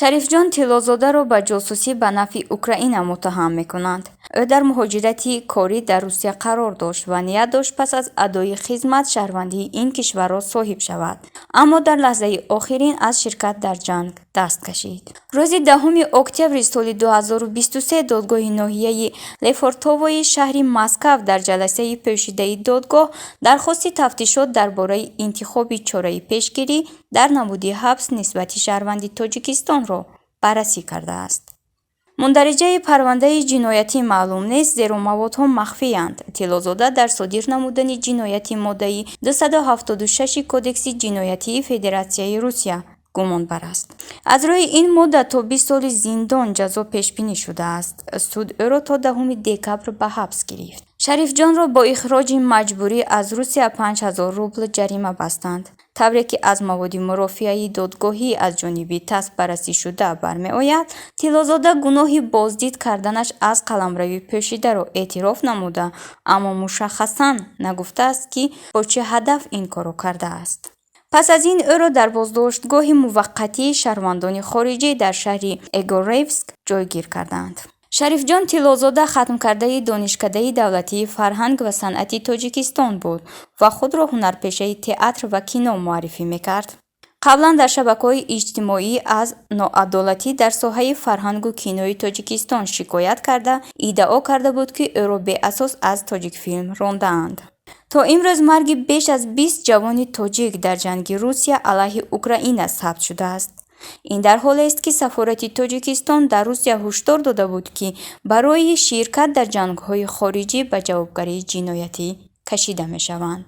шарифҷон тиллозодаро ба ҷосусӣ ба нафъи Украина муттаҳам мекунанд. ӯ дар муҳоҷирати корӣ дар Русия қарор дошт ва ният дошт пас аз адои хизмат шаҳрвандии ин кишварро соҳиб шавад, аммо дар лаҳзаи охирин аз ширкат дар ҷанг даст кашид. Рӯзи 10 октябри соли 2023 додгоҳи ноҳияи Лефортовои шаҳри Москав дар ҷаласаи пӯшидаи додгоҳ дархости тафтишот дар бораи интихоби чораи пешгирӣ дар намуди ҳабс нисбати шаҳрванди Тоҷикистонро баррасӣ кардааст. Мундариҷаи парвандаи ҷиноятӣ маълум нест, зеро маводҳо махфиянд. Тиллозода дар содир намудани ҷинояти моддаи 276 Кодекси ҷиноятии Федератсияи Русия гумонбар аст. Аз рӯи ин модда то 20 соли зиндон ҷазо пешбинӣ шудааст. Суд ӯро то 10 декабр ба ҳабс гирифт. Шарифҷонро бо ихроҷи маҷбурӣ аз Русия 5000 рубл ҷарима бастанд. тавре ки аз маводи мурофиаи додгоҳӣ аз ҷониби ТАСС баррасишуда бармеояд, Тиллозода гуноҳи боздид карданаш аз қаламрави пӯшидаро эътироф намуда, аммо мушаххасан нагуфтааст ки бо чӣ ҳадаф ин корро кардааст. пас аз ин ӯро дар боздоштгоҳи муваққатии шаҳрвандони хориҷӣ дар шаҳри Эгоревск ҷойгир карданд. шарифҷон Тиллозода хатмкардаи донишкадаи давлатии фарҳанг ва санъати Тоҷикистон буд ва худро ҳунарпешаи театр ва кино муаррифӣ мекард. қаблан дар шабакаҳои иҷтимоӣ аз ноадолатӣ дар соҳаи фарҳангу кинои Тоҷикистон шикоят карда, иддао карда буд, ки ӯро беасос аз Тоҷикфилм рондаанд. то имрӯз марги беш аз 20 ҷавони тоҷик дар ҷанги Русия алайҳи Украина сабт шудааст. ин дар ҳолест, ки сафорати Тоҷикистон дар Русия ҳушдор дода буд, ки барои ширкат дар ҷангҳои хориҷӣ ба ҷавобгарии ҷиноятӣ кашида мешаванд.